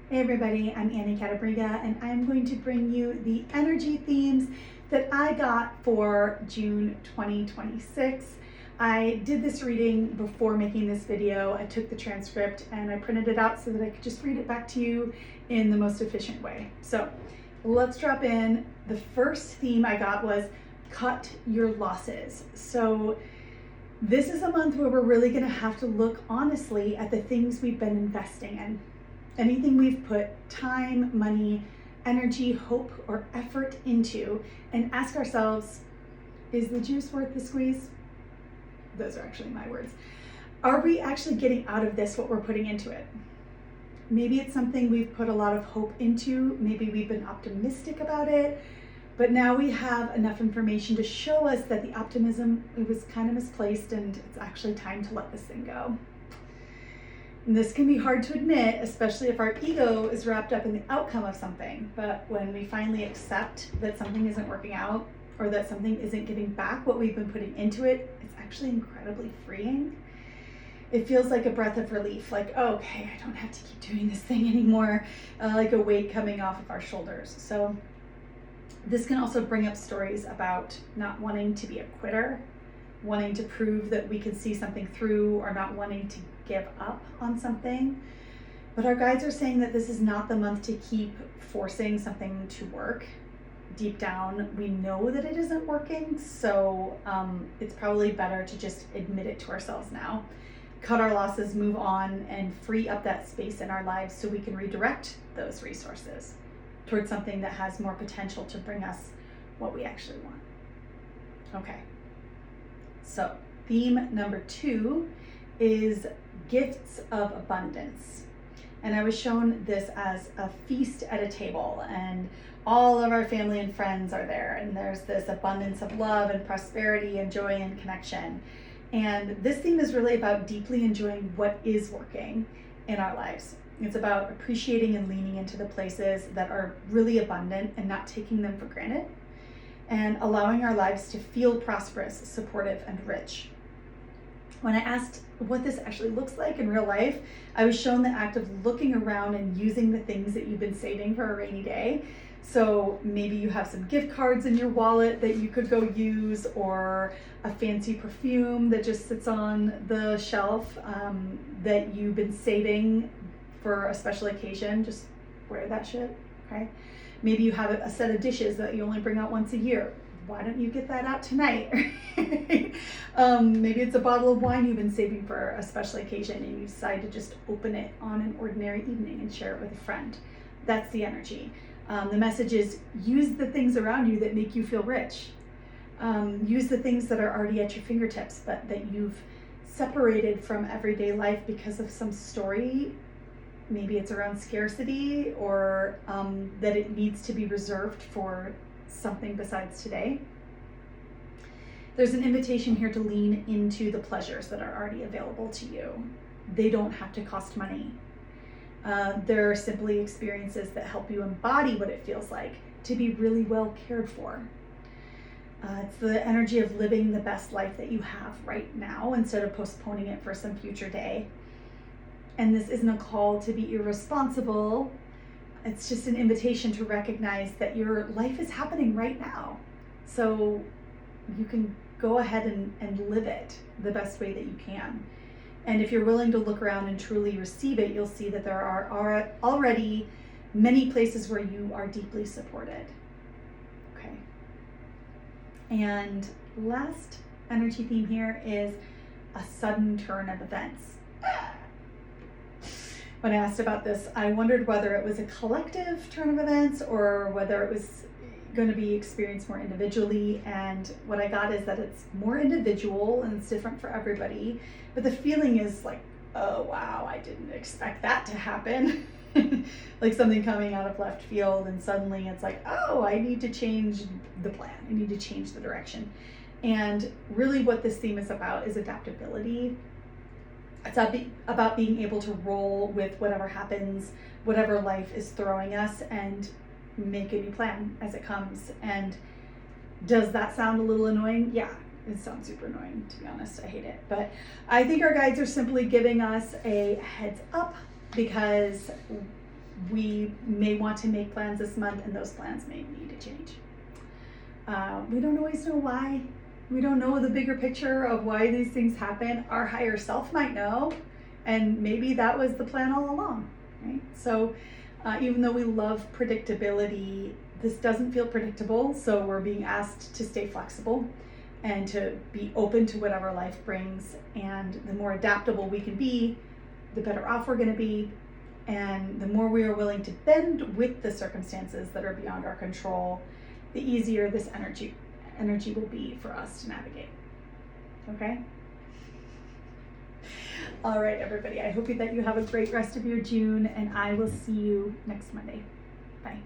Hey everybody, I'm Annie Catabriga and I'm going to bring you the energy themes that I got for June 2026. I did this reading before making this video. I took the transcript and I printed it out so that I could just read it back to you in the most efficient way. So let's drop in. The first theme I got was cut your losses. So this is a month where we're really going to have to look honestly at the things we've been investing in. Anything we've put time, money, energy, hope, or effort into, and ask ourselves, is the juice worth the squeeze? Those are actually my words. Are we actually getting out of this what we're putting into it? Maybe it's something we've put a lot of hope into, maybe we've been optimistic about it, but now we have enough information to show us that the optimism, it was kind of misplaced and it's actually time to let this thing go. And this can be hard to admit, especially if our ego is wrapped up in the outcome of something. But when we finally accept that something isn't working out or that something isn't giving back what we've been putting into it, it's actually incredibly freeing. It feels like a breath of relief, like, oh, okay, I don't have to keep doing this thing anymore, like a weight coming off of our shoulders. So this can also bring up stories about not wanting to be a quitter, wanting to prove that we can see something through, or not wanting to give up on something. But our guides are saying that this is not the month to keep forcing something to work. Deep down, we know that it isn't working, so it's probably better to just admit it to ourselves now. Cut our losses, move on, and free up that space in our lives so we can redirect those resources towards something that has more potential to bring us what we actually want. Okay. So theme number 2 is gifts of abundance. And I was shown this as a feast at a table, and all of our family and friends are there, and there's this abundance of love and prosperity and joy and connection. And this theme is really about deeply enjoying what is working in our lives. It's about appreciating and leaning into the places that are really abundant and not taking them for granted, and allowing our lives to feel prosperous, supportive, and rich. When I asked what this actually looks like in real life, I was shown the act of looking around and using the things that you've been saving for a rainy day. So maybe you have some gift cards in your wallet that you could go use, or a fancy perfume that just sits on the shelf that you've been saving for a special occasion. Just wear that shit, okay? Maybe you have a set of dishes that you only bring out once a year. Why don't you get that out tonight? Maybe it's a bottle of wine you've been saving for a special occasion and you decide to just open it on an ordinary evening and share it with a friend. That's the energy. The message is use the things around you that make you feel rich. Use the things that are already at your fingertips, but that you've separated from everyday life because of some story. Maybe it's around scarcity, or that it needs to be reserved for something besides today. There's an invitation here to lean into the pleasures that are already available to you. They don't have to cost money. They're simply experiences that help you embody what it feels like to be really well cared for. It's the energy of living the best life that you have right now instead of postponing it for some future day. And this isn't a call to be irresponsible. It's just an invitation to recognize that your life is happening right now. So you can go ahead and live it the best way that you can. And if you're willing to look around and truly receive it, you'll see that there are already many places where you are deeply supported. Okay. And last energy theme here is a sudden turn of events. When I asked about this, I wondered whether it was a collective turn of events or whether it was going to be experienced more individually. And what I got is that it's more individual and it's different for everybody. But the feeling is like, oh, wow, I didn't expect that to happen. Like something coming out of left field, and suddenly it's like, oh, I need to change the plan. I need to change the direction. And really what this theme is about is adaptability. It's about being able to roll with whatever happens, whatever life is throwing us, and make a new plan as it comes. And does that sound a little annoying? Yeah, it sounds super annoying, to be honest. I hate it. But I think our guides are simply giving us a heads up, because we may want to make plans this month, and those plans may need to change. We don't always know why. We don't know the bigger picture of why these things happen. Our higher self might know, and maybe that was the plan all along, right? So even though we love predictability, this doesn't feel predictable, so we're being asked to stay flexible and to be open to whatever life brings. And the more adaptable we can be, the better off we're going to be. And the more we are willing to bend with the circumstances that are beyond our control, the easier this energy will be for us to navigate. Okay? All right, everybody. I hope that you have a great rest of your June, and I will see you next Monday. Bye.